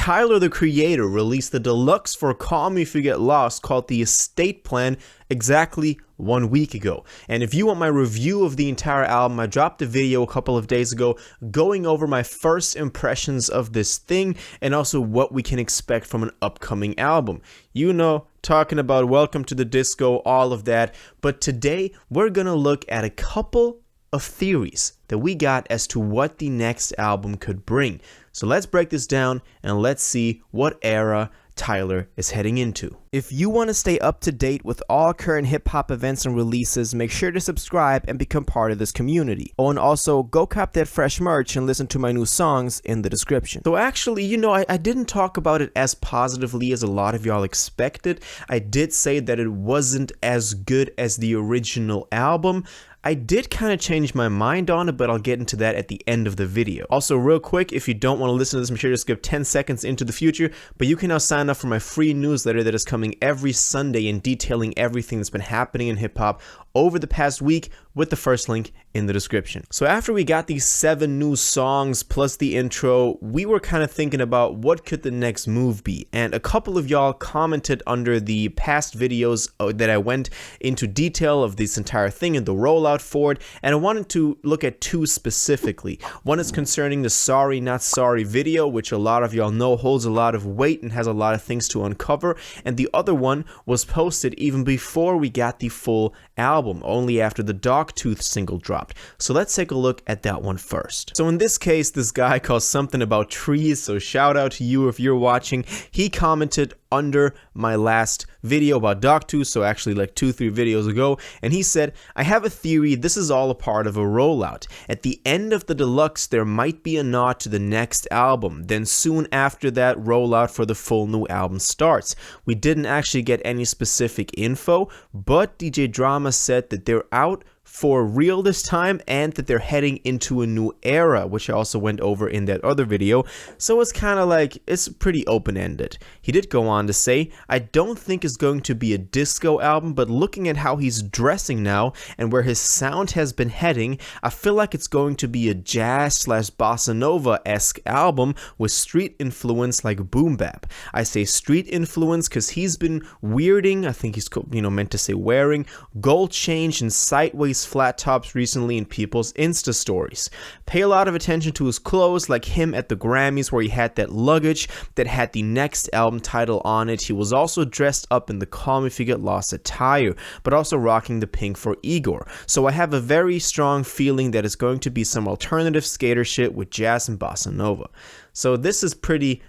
Tyler, the Creator, released the deluxe for Call Me If You Get Lost called the Estate Plan exactly 1 week ago. And if you want my review of the entire album, I dropped a video a couple of days ago going over my first impressions of this thing and also what we can expect from an upcoming album. You know, talking about Welcome to the Disco, all of that. But today we're gonna look at a couple of theories that we got as to what the next album could bring. So let's break this down and let's see what era Tyler is heading into. If you want to stay up to date with all current hip-hop events and releases, make sure to subscribe and become part of this community. Oh, and also go cop that fresh merch and listen to my new songs in the description. So actually, you know, I didn't talk about it as positively as a lot of y'all expected. I did say that it wasn't as good as the original album. I did kind of change my mind on it, but I'll get into that at the end of the video. Also, real quick, if you don't want to listen to this, make sure to skip 10 seconds into the future, but you can now sign up for my free newsletter that is coming every Sunday and detailing everything that's been happening in hip-hop over the past week with the first link in the description. So after we got these 7 new songs plus the intro, we were kind of thinking about what could the next move be. And a couple of y'all commented under the past videos that I went into detail of this entire thing and the rollout for it, and I wanted to look at 2 specifically. One is concerning the Sorry Not Sorry video, which a lot of y'all know holds a lot of weight and has a lot of things to uncover, and the other one was posted even before we got the full album, only after the Dogtooth single dropped. So let's take a look at that one first. So in this case, this guy calls something about trees, so shout out to you if you're watching. He commented under my last video about Dogtooth, so actually like 2-3 videos ago, and he said, I have a theory this is all a part of a rollout. At the end of the deluxe, there might be a nod to the next album, then soon after that, rollout for the full new album starts. We didn't actually get any specific info, but DJ Drama said that they're out for real this time and that they're heading into a new era, which I also went over in that other video. So it's kind of like, it's pretty open-ended. He did go on to say, I don't think it's going to be a disco album, but looking at how he's dressing now and where his sound has been heading, I feel like it's going to be a jazz/bossa nova-esque album with street influence like boom bap. I say street influence because he's been weirding, I think he's meant to say wearing, gold chains and sideways flat tops recently in people's Insta stories. Pay a lot of attention to his clothes, like him at the Grammys where he had that luggage that had the next album title on it. He was also dressed up in the Call Me If You Get Lost attire, but also rocking the pink for Igor. So I have a very strong feeling that it's going to be some alternative skater shit with jazz and bossa nova. So this is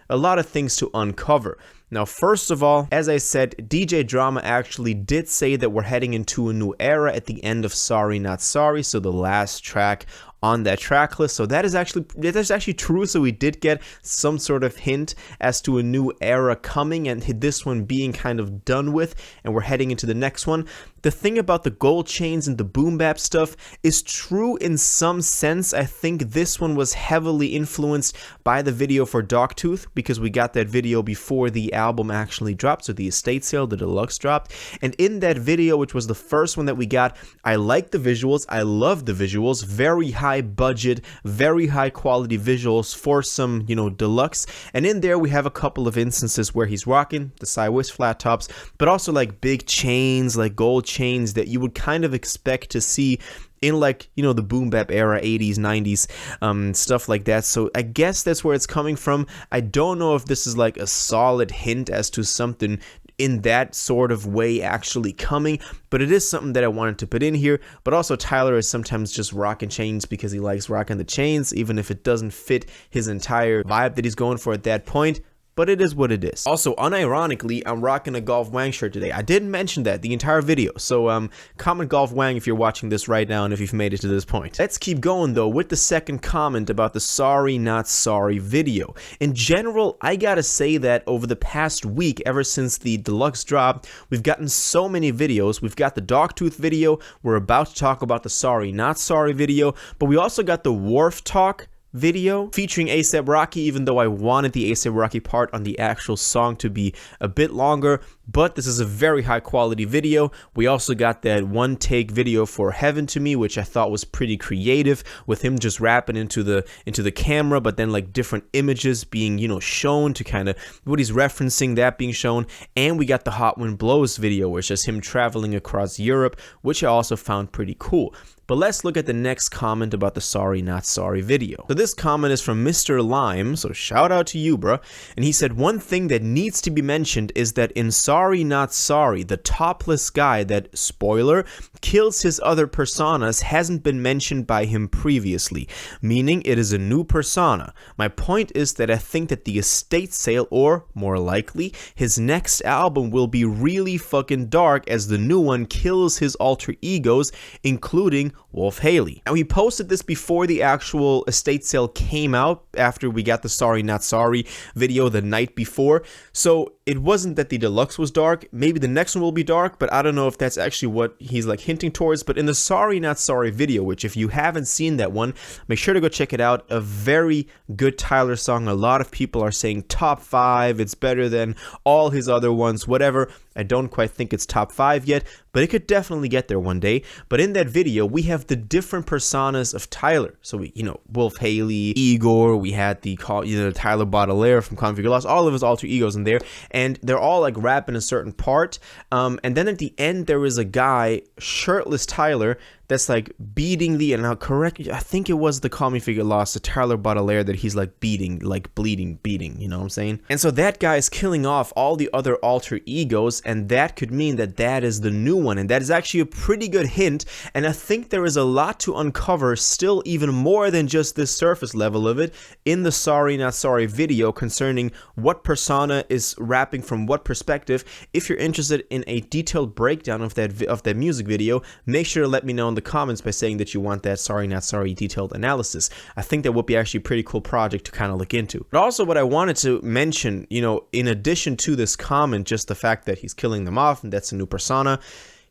a lot of things to uncover. Now, first of all, as I said, DJ Drama actually did say that we're heading into a new era at the end of Sorry Not Sorry, so the last track on that track list. So that is actually true. So we did get some sort of hint as to a new era coming and this one being kind of done with, and we're heading into the next one. The thing about the gold chains and the boom bap stuff is true in some sense. I think this one was heavily influenced by the video for Dogtooth because we got that video before the album actually dropped, so the estate sale, the deluxe dropped. And in that video, which was the first one that we got, I like the visuals. I love the visuals. Very high budget, very high quality visuals for some, deluxe. And in there, we have a couple of instances where he's rocking the sideways flat tops, but also like big chains, like gold chains that you would kind of expect to see in like, the boom bap era, 80s, 90s, stuff like that. So I guess that's where it's coming from. I don't know if this is like a solid hint as to something in that sort of way actually coming, but it is something that I wanted to put in here. But also Tyler is sometimes just rocking chains because he likes rocking the chains, even if it doesn't fit his entire vibe that he's going for at that point. But it is what it is. Also, unironically, I'm rocking a Golf Wang shirt today. I didn't mention that the entire video, so comment Golf Wang if you're watching this right now and if you've made it to this point. Let's keep going though with the second comment about the Sorry Not Sorry video. In general, I gotta say that over the past week, ever since the deluxe dropped, we've gotten so many videos. We've got the Dogtooth video, we're about to talk about the Sorry Not Sorry video, but we also got the Wharf Talk video featuring A$AP Rocky, even though I wanted the A$AP Rocky part on the actual song to be a bit longer, but this is a very high quality video. We also got that one take video for Heaven to Me, which I thought was pretty creative, with him just rapping into the camera, but then like different images being, you know, shown to kind of what he's referencing, that being shown. And we got the Hot Wind Blows video, which is him traveling across Europe, which I also found pretty cool. But let's look at the next comment about the Sorry Not Sorry video. So this comment is from Mr. Lime, so shout out to you, bruh. And he said, one thing that needs to be mentioned is that in Sorry Not Sorry, the topless guy that, spoiler, kills his other personas hasn't been mentioned by him previously, meaning it is a new persona. My point is that I think that the estate sale, or more likely, his next album will be really fucking dark as the new one kills his alter egos, including Wolf Haley. Now, he posted this before the actual estate sale came out, after we got the Sorry Not Sorry video the night before. So it wasn't that the deluxe was dark. Maybe the next one will be dark, but I don't know if that's actually what he's like hinting towards. But in the Sorry Not Sorry video, which if you haven't seen that one, make sure to go check it out. A very good Tyler song. A lot of people are saying top 5. It's better than all his other ones, whatever. I don't quite think it's top 5 yet, but it could definitely get there one day. But in that video, we have the different personas of Tyler. So we, you know, Wolf Haley, Igor, we had the, you know, Tyler Baudelaire from Config Lost, all of his alter egos in there, and they're all like rapping a certain part. And then at the end, there is a guy, shirtless Tyler, that's like beating the, and I'll correct you, I think it was the Call Me Figure Lost, the Tyler Baudelaire that he's like beating, like beating, you know what I'm saying? And so that guy is killing off all the other alter egos, and that could mean that that is the new one, and that is actually a pretty good hint, and I think there is a lot to uncover still, even more than just this surface level of it, in the Sorry Not Sorry video concerning what persona is rapping from what perspective. If you're interested in a detailed breakdown of that music video, make sure to let me know in the comments by saying that you want that Sorry Not Sorry detailed analysis. I think that would be actually a pretty cool project to kind of look into. But also what I wanted to mention, you know, in addition to this comment, just the fact that he's killing them off and that's a new persona,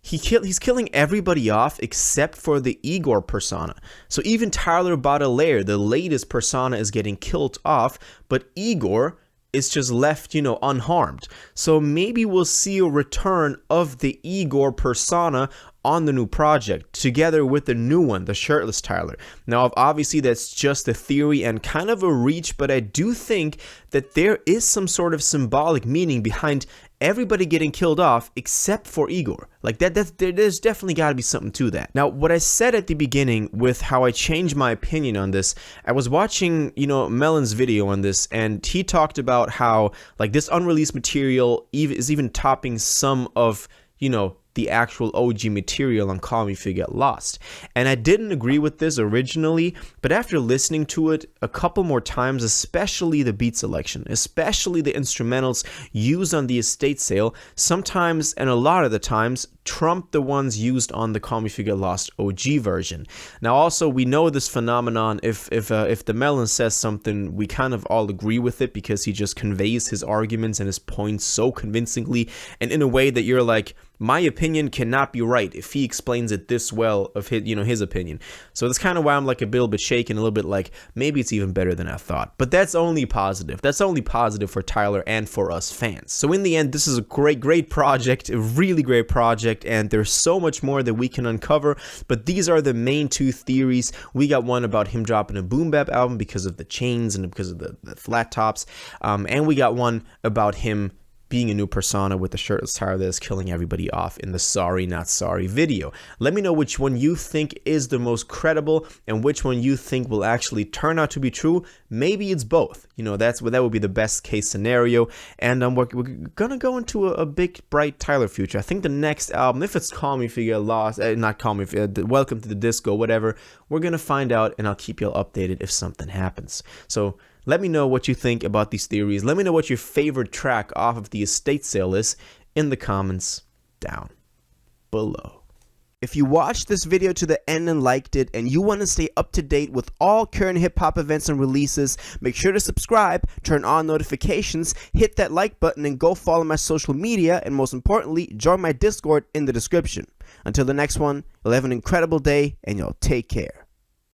he's killing everybody off except for the Igor persona. So even Tyler Baudelaire, the latest persona, is getting killed off, but Igor is just left, you know, unharmed. So maybe we'll see a return of the Igor persona on the new project, together with the new one, the shirtless Tyler. Now, obviously, that's just a theory and kind of a reach, but I do think that there is some sort of symbolic meaning behind everybody getting killed off except for Igor. Like there's definitely got to be something to that. Now, what I said at the beginning with how I changed my opinion on this, I was watching, you know, Melon's video on this, and he talked about how like this unreleased material is even topping some of, you know, the actual OG material on Call Me If You Get Lost. And I didn't agree with this originally, but after listening to it a couple more times, especially the beat selection, especially the instrumentals used on the estate sale, sometimes and a lot of the times trump the ones used on the Call Me If You Get Lost OG version. Now also, we know this phenomenon, if the Melon says something, we kind of all agree with it because he just conveys his arguments and his points so convincingly and in a way that you're like, my opinion cannot be right if he explains it this well of his, you know, his opinion. So that's kind of why I'm like a little bit shaken, a little bit like maybe it's even better than I thought. But that's only positive. That's only positive for Tyler and for us fans. So in the end, this is a great project, a really great project, and there's so much more that we can uncover. But these are the main two theories. We got one about him dropping a boom bap album because of the chains and because of the flat tops, and we got one about him being a new persona with the shirtless Tyler that is killing everybody off in the Sorry Not Sorry video. Let me know which one you think is the most credible and which one you think will actually turn out to be true. Maybe it's both. You know, that would be the best case scenario. And we're gonna go into a big bright Tyler future. I think the next album, if it's Call Me If You Get Lost, not Call Me If Welcome to the Disco, whatever, we're gonna find out, and I'll keep you all updated if something happens. So let me know what you think about these theories. Let me know what your favorite track off of the estate sale is in the comments down below. If you watched this video to the end and liked it, and you want to stay up to date with all current hip-hop events and releases, make sure to subscribe, turn on notifications, hit that like button, and go follow my social media, and most importantly, join my Discord in the description. Until the next one, you'll have an incredible day, and you'll take care.